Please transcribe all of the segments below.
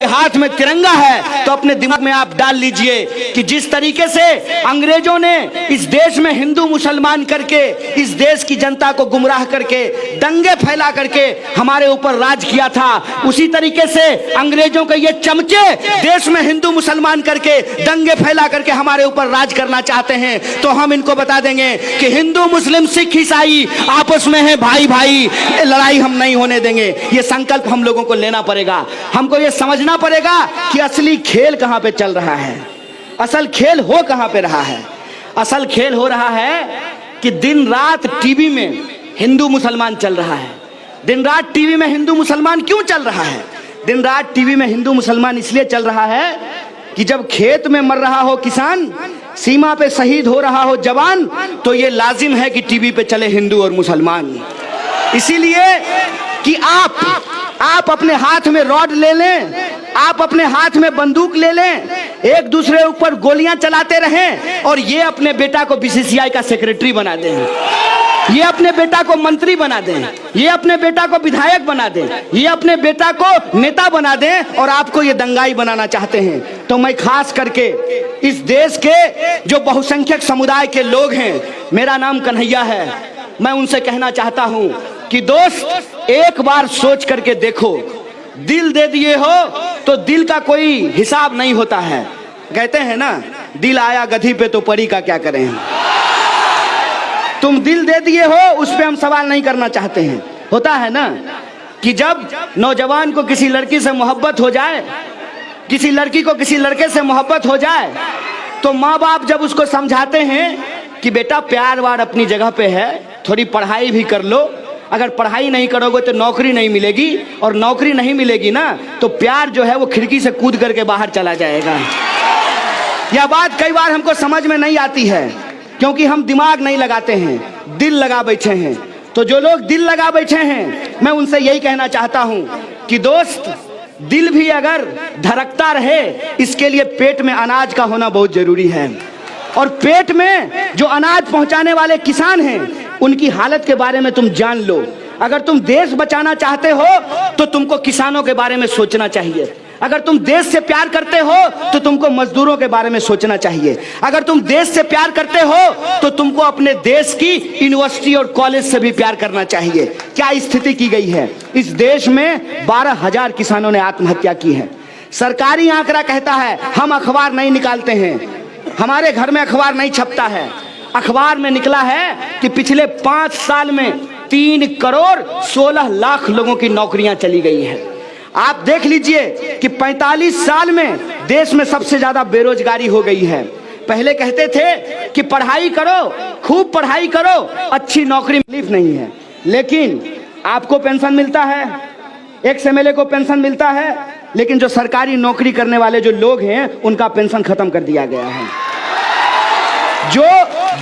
हाथ में तिरंगा है तो अपने दिमाग में आप डाल लीजिए कि जिस तरीके से अंग्रेजों ने इस देश में हिंदू मुसलमान करके इस देश की जनता को गुमराह करके दंगे फैला करके हमारे ऊपर राज किया था, उसी तरीके से अंग्रेजों के ये चमचे देश में हिंदू मुसलमान करके दंगे फैला करके हमारे ऊपर राज करना चाहते हैं। तो हम इनको बता देंगे कि हिंदू मुस्लिम सिख ईसाई आपस में है भाई भाई, लड़ाई हम नहीं होने देंगे। ये संकल्प हम लोगों को लेना पड़ेगा। हमको ये समझना पड़ेगा कि असली खेल कहां पे चल रहा है, असल खेल हो कहां पे रहा है। असल खेल हो रहा है कि दिन रात टीवी में हिंदू मुसलमान चल रहा है। दिन रात टीवी में हिंदू मुसलमान क्यों चल रहा है? दिन रात टीवी में हिंदू मुसलमान इसलिए चल रहा है कि जब खेत में मर रहा हो किसान, सीमा पे शहीद हो रहा हो जवान, तो ये लाजिम है कि टीवी पे चले हिंदू और मुसलमान। इसीलिए कि आप अपने हाथ में रॉड ले लें, आप अपने हाथ में बंदूक ले लें, एक दूसरे ऊपर गोलियां चलाते रहें और ये अपने बेटा को बीसीसीआई का सेक्रेटरी बना दें, ये अपने बेटा को मंत्री बना दें, ये अपने बेटा को विधायक बना दें, ये अपने बेटा को नेता बना दें और आपको ये दंगाई बनाना चाहते हैं। तो मैं खास करके इस देश के जो बहुसंख्यक समुदाय के लोग हैं, मेरा नाम कन्हैया है, मैं उनसे कहना चाहता हूं कि दोस्त एक बार सोच करके देखो, दिल दे दिए हो तो दिल का कोई हिसाब नहीं होता है। कहते हैं ना, दिल आया गधी पे तो परी का क्या करें हम। तुम दिल दे दिए हो, उस पे हम सवाल नहीं करना चाहते हैं। होता है ना कि जब नौजवान को किसी लड़की से मोहब्बत हो जाए, किसी लड़की को किसी लड़के से मोहब्बत हो जाए, तो माँ बाप जब उसको समझाते हैं कि बेटा प्यार वार अपनी जगह पे है, थोड़ी पढ़ाई भी कर लो, अगर पढ़ाई नहीं करोगे तो नौकरी नहीं मिलेगी, और नौकरी नहीं मिलेगी ना तो प्यार जो है वो खिड़की से कूद करके बाहर चला जाएगा। यह बात कई बार हमको समझ में नहीं आती है क्योंकि हम दिमाग नहीं लगाते हैं, दिल लगा बैठे हैं। तो जो लोग दिल लगा बैठे हैं, मैं उनसे यही कहना चाहता हूं कि दोस्त, दिल भी अगर धड़कता रहे, इसके लिए पेट में अनाज का होना बहुत जरूरी है। और पेट में जो अनाज पहुंचाने वाले किसान हैं, उनकी हालत के बारे में तुम जान लो। अगर तुम देश बचाना चाहते हो तो तुमको किसानों के बारे में सोचना चाहिए। अगर तुम देश से प्यार करते हो तो तुमको मजदूरों के बारे में सोचना चाहिए। अगर तुम देश से प्यार करते हो तो तुमको अपने देश की यूनिवर्सिटी और कॉलेज से भी प्यार करना चाहिए। क्या स्थिति की गई है इस देश में? 12,000 किसानों ने आत्महत्या की है। सरकारी आंकड़ा कहता है, हम अखबार नहीं निकालते हैं, हमारे घर में अखबार नहीं छपता है। अखबार में निकला है कि पिछले 5 साल में 3 करोड़ 16 लाख लोगों की नौकरियां चली गई है। आप देख लीजिए कि 45 साल में देश में सबसे ज्यादा बेरोजगारी हो गई है। पहले कहते थे कि पढ़ाई करो, खूब पढ़ाई करो, अच्छी नौकरी तकलीफ नहीं है, लेकिन आपको पेंशन मिलता है, एक एमएलए को पेंशन मिलता है, लेकिन जो सरकारी नौकरी करने वाले जो लोग हैं उनका पेंशन खत्म कर दिया गया है। जो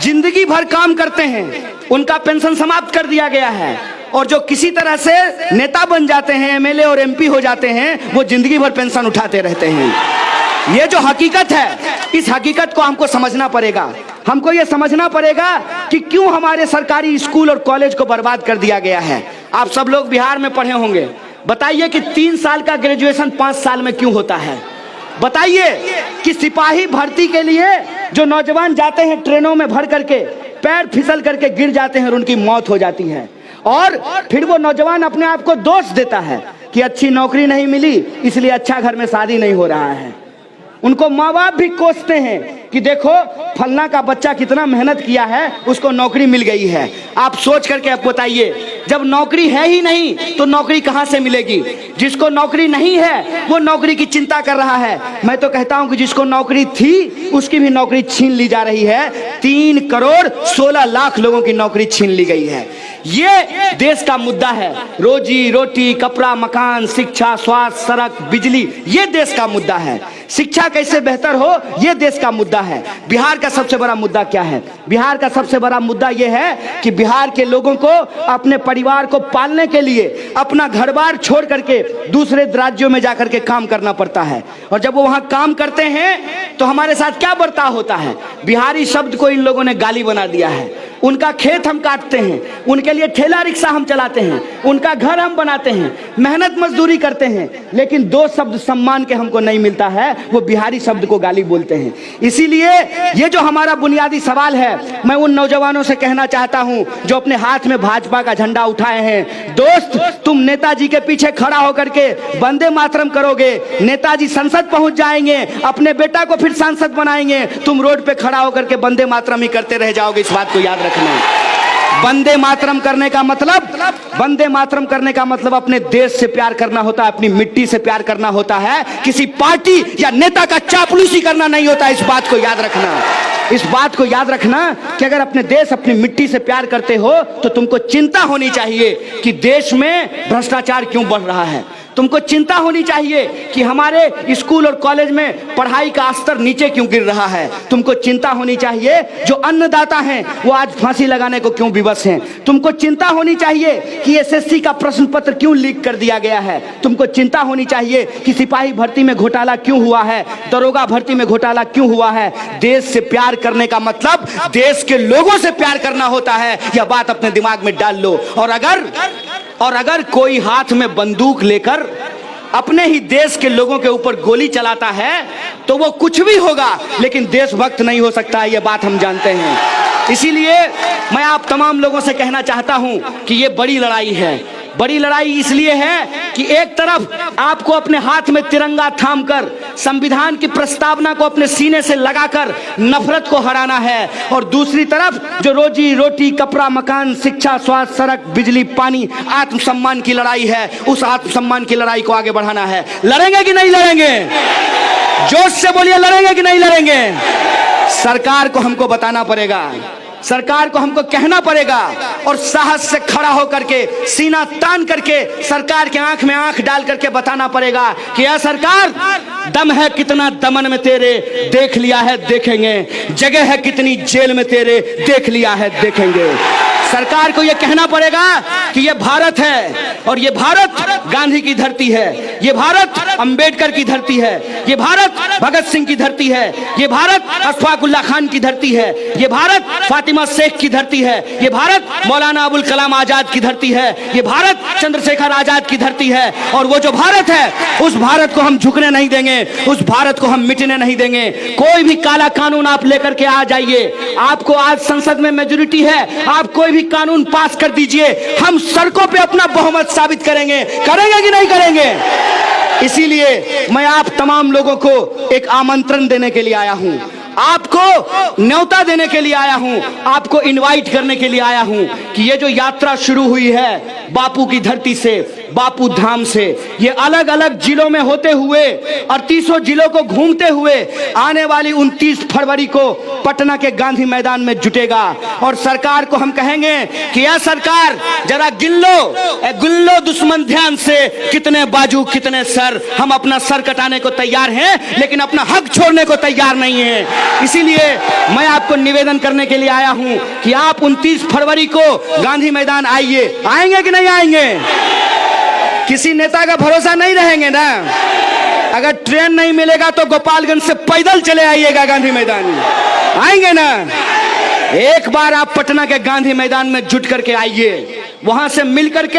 जिंदगी भर काम करते हैं उनका पेंशन समाप्त कर दिया गया है, और जो किसी तरह से नेता बन जाते हैं, एमएलए और एमपी हो जाते हैं, वो जिंदगी भर पेंशन उठाते रहते हैं। ये जो हकीकत है, इस हकीकत को हमको समझना पड़ेगा। हमको ये समझना पड़ेगा कि क्यों हमारे सरकारी स्कूल और कॉलेज को बर्बाद कर दिया गया है। आप सब लोग बिहार में पढ़े होंगे, बताइए कि 3 साल का ग्रेजुएशन 5 साल में क्यों होता है? बताइए कि सिपाही भर्ती के लिए जो नौजवान जाते हैं ट्रेनों में भर करके, पैर फिसल करके गिर जाते हैं और उनकी मौत हो जाती है, और फिर वो नौजवान अपने आप को दोष देता है कि अच्छी नौकरी नहीं मिली इसलिए अच्छा घर में शादी नहीं हो रहा है। उनको माँ बाप भी कोसते हैं कि देखो फलना का बच्चा कितना मेहनत किया है, उसको नौकरी मिल गई है। आप सोच करके आप बताइए, जब नौकरी है ही नहीं तो नौकरी कहां से मिलेगी? जिसको नौकरी नहीं है वो नौकरी की चिंता कर रहा है। मैं तो कहता हूं कि जिसको नौकरी थी उसकी भी नौकरी छीन ली जा रही है। 3 करोड़ 16 लाख लोगों की नौकरी छीन ली गई है। ये देश का मुद्दा है। रोजी रोटी, कपड़ा, मकान, शिक्षा, स्वास्थ्य, सड़क, बिजली, ये देश का मुद्दा है। शिक्षा कैसे बेहतर हो, ये देश का मुद्दा है। बिहार का सबसे बड़ा मुद्दा क्या है? बिहार का सबसे बड़ा मुद्दा ये है कि बिहार के लोगों को अपने परिवार को पालने के लिए अपना घर बार छोड़ करके दूसरे राज्यों में जाकर के काम करना पड़ता है, और जब वो वहां काम करते हैं तो हमारे साथ क्या बर्ताव होता है? बिहारी शब्द को इन लोगों ने गाली बना दिया है। उनका खेत हम काटते हैं, उनके लिए ठेला रिक्शा हम चलाते हैं, उनका घर हम बनाते हैं, मेहनत मजदूरी करते हैं, लेकिन दो शब्द सम्मान के हमको नहीं मिलता है, वो बिहारी शब्द को गाली बोलते हैं। इसीलिए ये जो हमारा बुनियादी सवाल है, मैं उन नौजवानों से कहना चाहता हूं जो अपने हाथ में भाजपा का झंडा उठाए हैं, दोस्त तुम नेताजी के पीछे खड़ा होकर के वंदे मातरम करोगे, नेताजी संसद पहुंच जाएंगे, अपने बेटा को फिर सांसद बनाएंगे, तुम रोड पे खड़ा होकर के वंदे मातरम ही करते रह जाओगे। इस बात को याद रखना। वंदे मातरम करने का मतलब, वंदे मातरम करने का मतलब अपने देश से प्यार करना होता है, अपनी मिट्टी से प्यार करना होता है, किसी पार्टी या नेता का चापलूसी करना नहीं होता। इस बात को याद रखना, इस बात को याद रखना कि अगर अपने देश अपनी मिट्टी से प्यार करते हो तो तुमको चिंता होनी चाहिए कि देश में भ्रष्टाचार क्यों बढ़ रहा है। तुमको चिंता होनी चाहिए कि हमारे स्कूल और कॉलेज में पढ़ाई का स्तर नीचे क्यों गिर रहा है। तुमको चिंता होनी चाहिए जो अन्नदाता हैं वो आज फांसी लगाने को क्यों विवश हैं। तुमको चिंता होनी चाहिए कि एसएससी का प्रश्न पत्र क्यों लीक कर दिया गया है। तुमको चिंता होनी चाहिए कि सिपाही भर्ती में घोटाला क्यों हुआ है, दरोगा भर्ती में घोटाला क्यों हुआ है। देश से प्यार करने का मतलब देश के लोगों से प्यार करना होता है, यह बात अपने दिमाग में डाल लो। और अगर कोई हाथ में बंदूक लेकर अपने ही देश के लोगों के ऊपर गोली चलाता है तो वो कुछ भी होगा, लेकिन देशभक्त नहीं हो सकता है, ये बात हम जानते हैं। इसीलिए मैं आप तमाम लोगों से कहना चाहता हूं कि ये बड़ी लड़ाई है। बड़ी लड़ाई इसलिए है कि एक तरफ आपको अपने हाथ में तिरंगा थामकर संविधान की प्रस्तावना को अपने सीने से लगाकर नफरत को हराना है, और दूसरी तरफ जो रोजी रोटी, कपड़ा, मकान, शिक्षा, स्वास्थ्य, सड़क, बिजली, पानी, आत्मसम्मान की लड़ाई है, उस आत्मसम्मान की लड़ाई को आगे बढ़ाना है। लड़ेंगे कि नहीं लड़ेंगे? जोश से बोलिए, लड़ेंगे कि नहीं लड़ेंगे? सरकार को हमको बताना पड़ेगा, सरकार को हमको कहना पड़ेगा, और साहस से खड़ा होकर के, सीना तान करके सरकार के आंख में आंख डाल करके बताना पड़ेगा कि यह सरकार, दम है कितना दमन में तेरे, देख लिया है देखेंगे, जगह है कितनी जेल में तेरे, देख लिया है देखेंगे। सरकार को यह कहना पड़ेगा कि यह भारत है, और यह भारत गांधी की धरती है, यह भारत अंबेडकर की धरती है, यह भारत भगत सिंह की धरती है, यह भारत अशफाक उल्लाह खान की धरती है, यह भारत फातिमा शेख की धरती है, यह भारत मौलाना अबुल कलाम आजाद की धरती है, यह भारत चंद्रशेखर आजाद की धरती है। और वो जो भारत है, उस भारत को हम झुकने नहीं देंगे, उस भारत को हम मिटने नहीं देंगे। कोई भी काला कानून आप लेकर के आ जाइए, आपको आज संसद में मेजोरिटी है, आप कोई भी कानून पास कर दीजिए, हम सड़कों पे अपना बहुमत साबित करेंगे। करेंगे कि नहीं करेंगे? इसीलिए मैं आप तमाम लोगों को एक आमंत्रण देने के लिए आया हूं, आपको न्योता देने के लिए आया हूं, आपको इनवाइट करने के लिए आया हूं कि ये जो यात्रा शुरू हुई है बापू की धरती से, बापू धाम से, ये अलग अलग जिलों में होते हुए 38 जिलों को घूमते हुए आने वाली 29 फरवरी को पटना के गांधी मैदान में जुटेगा। और सरकार को हम कहेंगे कि यह सरकार जरा गिल्लो दुश्मन ध्यान से, कितने बाजू कितने सर, हम अपना सर कटाने को तैयार हैं लेकिन अपना हक छोड़ने को तैयार नहीं है। इसीलिए मैं आपको निवेदन करने के लिए आया हूं कि आप 29 फरवरी को गांधी मैदान आइए। आएंगे कि नहीं आएंगे? किसी नेता का भरोसा नहीं रहेंगे ना। अगर ट्रेन नहीं मिलेगा तो गोपालगंज से पैदल चले आइएगा गांधी मैदान। आएंगे ना? एक बार आप पटना के गांधी मैदान में जुट करके आइए, वहां से मिलकर के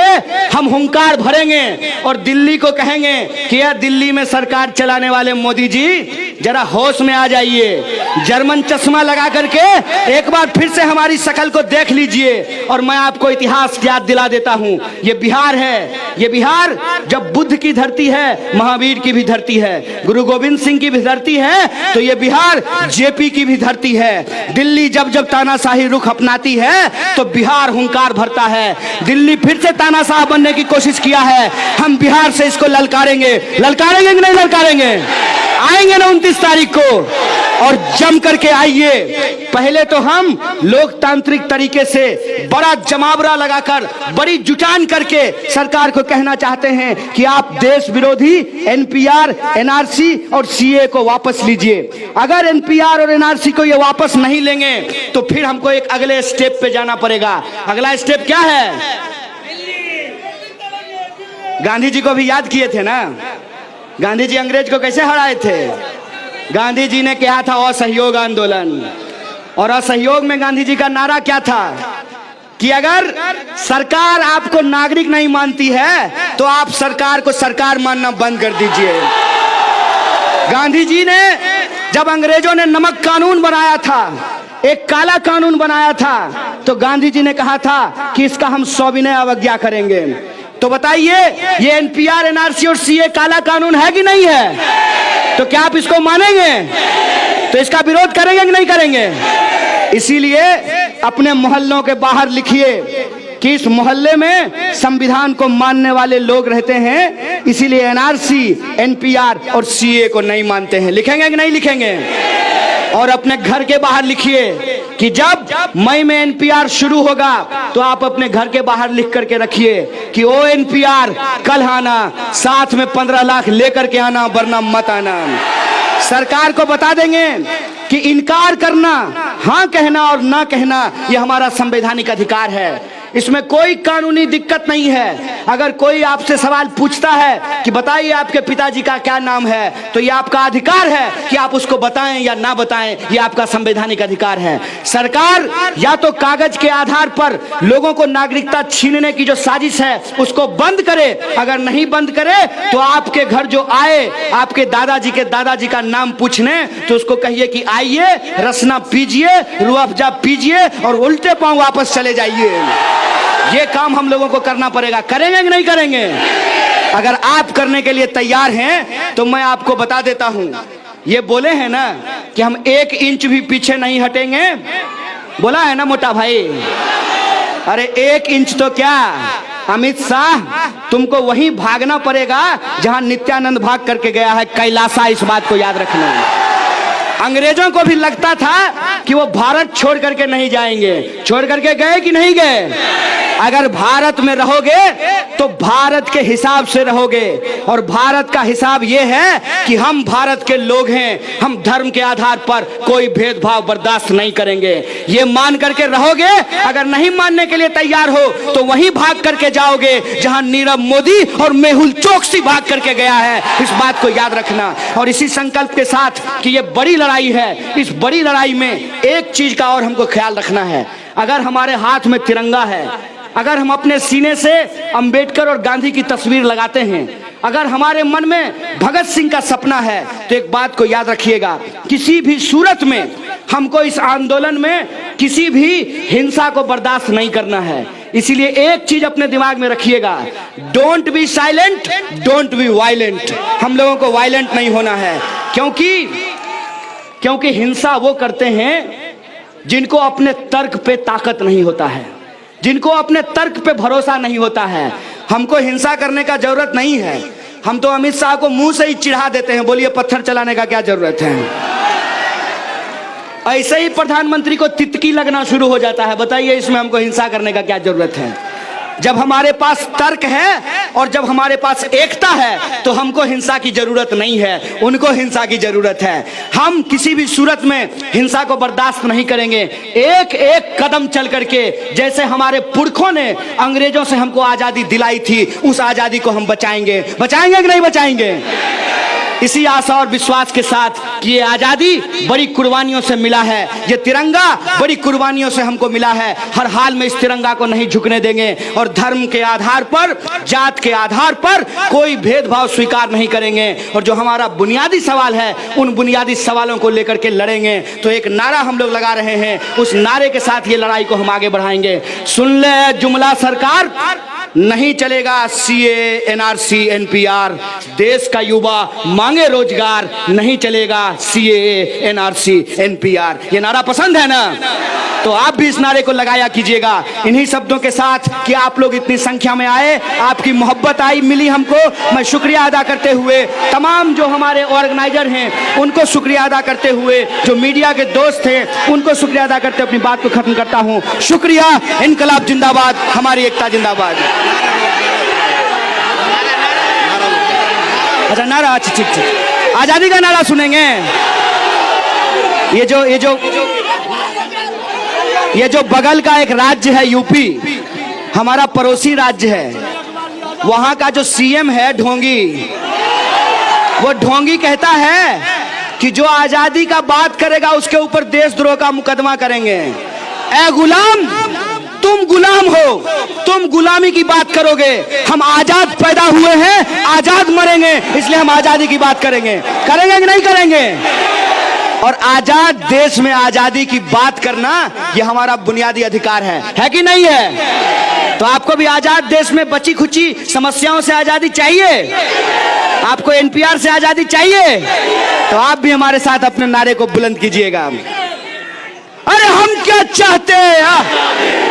हम हुंकार भरेंगे और दिल्ली को कहेंगे कि यार दिल्ली में सरकार चलाने वाले मोदी जी जरा होश में आ जाइए, जर्मन चश्मा लगा करके एक बार फिर से हमारी शक्ल को देख लीजिए। और मैं आपको इतिहास याद दिला देता हूं, ये बिहार है, ये बिहार जब बुद्ध की धरती है, महावीर की भी धरती है, गुरु गोविंद सिंह की भी धरती है, तो ये बिहार जेपी की भी धरती है। दिल्ली जब जब तानाशाही रुख अपनाती है तो बिहार हुंकार भरता है। दिल्ली फिर से तानाशाह बनने की कोशिश किया है, हम बिहार से इसको ललकारेंगे। ललकारेंगे कि नहीं ललकारेंगे? आएंगे ना 29 तारीख को, और जम करके आइए। पहले तो हम लोकतांत्रिक तरीके से बड़ा जमावड़ा लगाकर, बड़ी जुटान करके सरकार को कहना चाहते हैं कि आप देश विरोधी एनपीआर, एनआरसी और सीए को वापस लीजिए। अगर एनपीआर और एनआरसी को ये वापस नहीं लेंगे तो फिर हमको एक अगले स्टेप पे जाना पड़ेगा। अगला स्टेप क्या है? गांधी जी को भी याद किए थे ना, गांधी जी अंग्रेज को कैसे हराए थे? गांधी जी ने कहा था असहयोग आंदोलन। और असहयोग में गांधी जी का नारा क्या था कि अगर सरकार आपको नागरिक नहीं मानती है तो आप सरकार को सरकार मानना बंद कर दीजिए। गांधी जी ने जब अंग्रेजों ने नमक कानून बनाया था, एक काला कानून बनाया था, तो गांधी जी ने कहा था कि इसका हम सविनय अवज्ञा करेंगे। तो बताइए, ये एनपीआर, एनआरसी और सीए काला कानून है कि नहीं है? तो क्या आप इसको मानेंगे? तो इसका विरोध करेंगे कि नहीं करेंगे? इसीलिए अपने मोहल्लों के बाहर लिखिए कि इस मोहल्ले में संविधान को मानने वाले लोग रहते हैं, इसीलिए एनआरसी, एनपीआर और सीए को नहीं मानते हैं। लिखेंगे कि नहीं लिखेंगे? और अपने घर के बाहर लिखिए कि जब मई में एनपीआर शुरू होगा तो आप अपने घर के बाहर लिख करके रखिए कि ओ एनपीआर कल आना, साथ में 15 लाख लेकर के आना, वरना मत आना। सरकार को बता देंगे कि इनकार करना, हाँ कहना और ना कहना ये हमारा संवैधानिक अधिकार है, इसमें कोई कानूनी दिक्कत नहीं है। अगर कोई आपसे सवाल पूछता है कि बताइए आपके पिताजी का क्या नाम है, तो ये आपका अधिकार है कि आप उसको बताएं या ना बताएं, ये आपका संवैधानिक अधिकार है। सरकार या तो कागज के आधार पर लोगों को नागरिकता छीनने की जो साजिश है उसको बंद करे, अगर नहीं बंद करे तो आपके घर जो आए आपके दादाजी के दादाजी का नाम पूछने, तो उसको कहिए कि आइए, रसना पीजिए, रूह अफ़ज़ा पीजिए और उल्टे पांव वापस चले जाइए। ये काम हम लोगों को करना पड़ेगा। करेंगे कि नहीं करेंगे? अगर आप करने के लिए तैयार हैं तो मैं आपको बता देता हूं, ये बोले हैं ना कि हम 1 इंच भी पीछे नहीं हटेंगे, बोला है ना मोटा भाई? अरे 1 इंच तो क्या, अमित शाह तुमको वहीं भागना पड़ेगा जहां नित्यानंद भाग करके गया है, कैलासा। इस बात को याद रखना। अंग्रेजों को भी लगता था कि वो भारत छोड़ करके नहीं जाएंगे, छोड़ करके गए कि नहीं गए? अगर भारत में रहोगे तो भारत के हिसाब से रहोगे, और भारत का हिसाब ये है कि हम भारत के लोग हैं, हम धर्म के आधार पर कोई भेदभाव बर्दाश्त नहीं करेंगे। ये मान करके रहोगे। अगर नहीं मानने के लिए तैयार हो तो वहीं भाग करके जाओगे जहां नीरव मोदी और मेहुल चोकसी भाग करके गया है। इस बात को याद रखना। और इसी संकल्प के साथ कि ये बड़ी लड़ाई है, इस बड़ी लड़ाई में एक चीज का और हमको ख्याल रखना है। अगर हमारे हाथ में तिरंगा है, अगर हम अपने सीने से अंबेडकर और गांधी की तस्वीर लगाते हैं, अगर हमारे मन में भगत सिंह का सपना है, तो एक बात को याद रखिएगा, किसी भी सूरत में हमको इस आंदोलन में किसी भी हिंसा को बर्दाश्त नहीं करना है। इसीलिए एक चीज अपने दिमाग में रखिएगा, don't be silent, don't be violent. हम लोगों को वायलेंट नहीं होना है, क्योंकि हिंसा वो करते हैं जिनको अपने तर्क पे ताकत नहीं होता है, जिनको अपने तर्क पे भरोसा नहीं होता है। हमको हिंसा करने का जरूरत नहीं है। हम तो अमित शाह को मुंह से ही चिढ़ा देते हैं, बोलिए पत्थर चलाने का क्या जरूरत है? ऐसे ही प्रधानमंत्री को तितकी लगना शुरू हो जाता है। बताइए इसमें हमको हिंसा करने का क्या जरूरत है? जब हमारे पास तर्क है और जब हमारे पास एकता है तो हमको हिंसा की जरूरत नहीं है, उनको हिंसा की जरूरत है। हम किसी भी सूरत में हिंसा को बर्दाश्त नहीं करेंगे। एक एक कदम चल करके, जैसे हमारे पुरखों ने अंग्रेजों से हमको आजादी दिलाई थी, उस आजादी को हम बचाएंगे। बचाएंगे कि नहीं बचाएंगे? इसी आशा और विश्वास के साथ कि ये आजादी बड़ी कुर्बानियों से मिला है, ये तिरंगा बड़ी कुर्बानियों से हमको मिला है, हर हाल में इस तिरंगा को नहीं झुकने देंगे और धर्म के आधार पर, जात के आधार पर कोई भेदभाव स्वीकार नहीं करेंगे। और जो हमारा बुनियादी सवाल है, उन बुनियादी सवालों को लेकर के लड़ेंगे। तो एक नारा हम लोग लगा रहे हैं, उस नारे के साथ ये लड़ाई को हम आगे बढ़ाएंगे। सुन ले जुमला सरकार, नहीं चलेगा सीए, एनआरसी, एनपीआर। देश का युवा मांगे रोजगार, नहीं चलेगा सीए, एनआरसी, एनपीआर। ये नारा पसंद है ना? तो आप भी इस नारे को लगाया कीजिएगा। इन्हीं शब्दों के साथ कि आप लोग इतनी संख्या में आए, आपकी मोहब्बत आई मिली हमको, मैं शुक्रिया अदा करते हुए तमाम जो हमारे ऑर्गेनाइजर हैं उनको शुक्रिया अदा करते हुए, जो मीडिया के दोस्त हैं उनको शुक्रिया अदा करते अपनी बात को खत्म करता हूँ। शुक्रिया। इनकलाब जिंदाबाद, हमारी एकता जिंदाबाद। अच्छा नारा, अच्छा ठीक ठीक, आजादी का नारा सुनेंगे। ये जो बगल का एक राज्य है यूपी, हमारा पड़ोसी राज्य है, वहां का जो सीएम है ढोंगी, वो ढोंगी कहता है कि जो आजादी का बात करेगा उसके ऊपर देशद्रोह का मुकदमा करेंगे। ए गुलाम, तुम गुलाम हो, तुम गुलामी की बात करोगे। हम आजाद पैदा हुए हैं, आजाद मरेंगे, इसलिए हम आजादी की बात करेंगे। करेंगे कि नहीं करेंगे? और आजाद देश में आजादी की बात करना ये हमारा बुनियादी अधिकार है कि नहीं है? तो आपको भी आजाद देश में बची खुची समस्याओं से आजादी चाहिए? आपको एनपीआर से आजादी चाहिए? तो आप भी हमारे साथ अपने नारे को बुलंद कीजिएगा। अरे हम क्या चाहते हैं?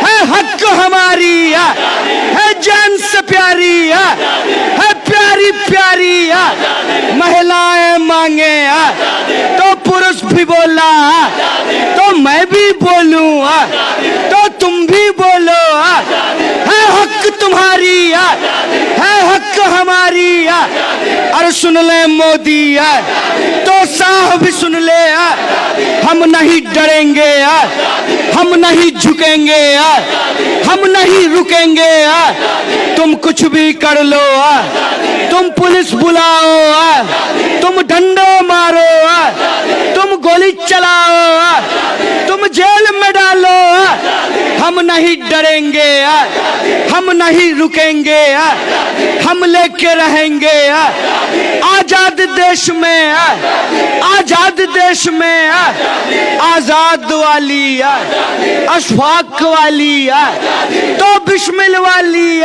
है हक हमारी, है जान से प्यारी, है प्यारी प्यारी महिलाएं मांगे तो पुरुष भी बोला, तो मैं भी बोलूं, तो तुम भी बोलो। है हक तुम्हारी, है हक हमारी। अरे सुन ले मोदी, तो साहब भी सुन ले। हम नहीं डरेंगे, हम नहीं झुकेंगे, हम नहीं रुकेंगे। तुम कुछ भी कर लो, तुम पुलिस बुलाओ, तुम डंडो मारो, तुम गोली चलाओ, तुम जेल में डालो, हम नहीं डरेंगे, हम नहीं रुकेंगे, हम लेके रहेंगे। आजाद देश में, आजाद देश में आजाद वाली, अशफाक वाली, तो बिस्मिल वाली,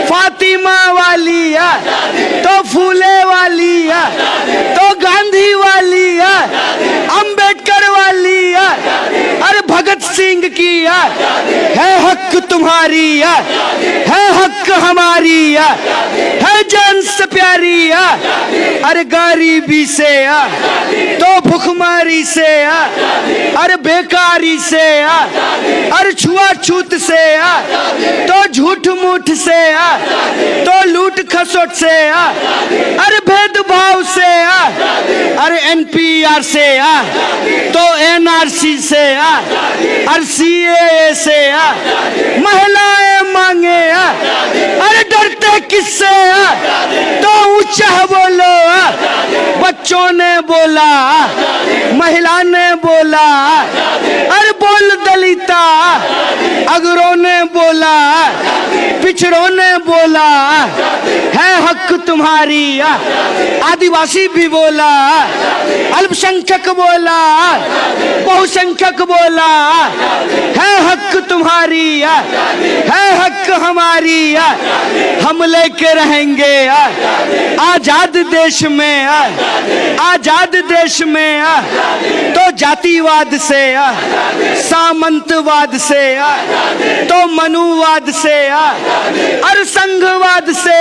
फातिमा वाली, तो फूले वाली, तो गांधी वाली, अंबेडकर वाली, अरे भगत सिंह की। है हक तुम्हारी, है हक हमारी, है जान से प्यारी। अरे गरीबी से, तो भुखमरी से, अरे बेकारी से, अरे छुआछूत से, तो झूठ मूठ से, तो लूट खसोट से, अरे भेदभाव से, अरे एनपीआर से, तो एनआरसी से, अरे सीएए से महिलाएं मांगे। अरे डरते किससे? तो ऊंचा बोलो। बच्चों ने बोला, महिला ने बोला, अरे बोल दलिता, अगरों ने बोला, पिछड़ों ने बोला, है हक तुम्हारी। आदिवासी भी बोला, अल्पसंख्यक बोला, बहुसंख्यक बोला, है हक तुम्हारी, है हक हमारी। हम लेके रहेंगे आजाद देश में, आजाद देश में। तो जातिवाद से, सामंतवाद से, तो मनुवाद से, और संघवाद से,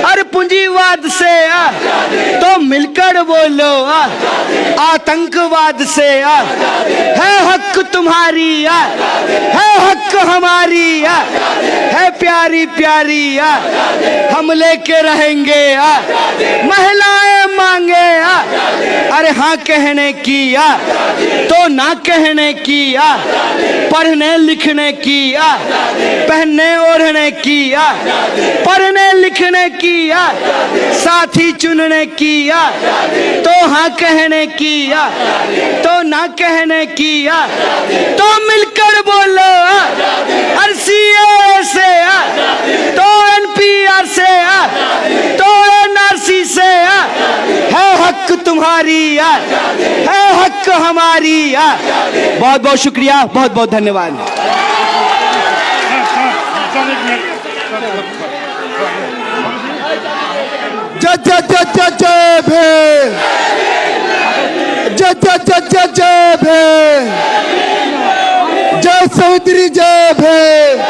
और पूंजीवाद से, तो मिलकर बोलो आतंकवाद से। है हक तुम्हारी, है हक हमारी, है प्यारी प्यारी, हम लेके रहेंगे। महिलाएं मांगे, अरे हाँ कहने की, तो ना कहने की, पढ़ने लिखने की, पहनने ओढ़ने की, पढ़ने लिखने की, साथी चुनने की, तो हाँ कहने की, तो ना कहने की, तो मिलकर बोलो। सीए से, तो एनपीआर से, तो एनआरसी से, है हक तुम्हारी, है हक हमारी। बहुत बहुत शुक्रिया, बहुत बहुत धन्यवाद। जय जय जय जय जय भीम, जय जय जय जय जय भीम, जय सौदरी जय भीम।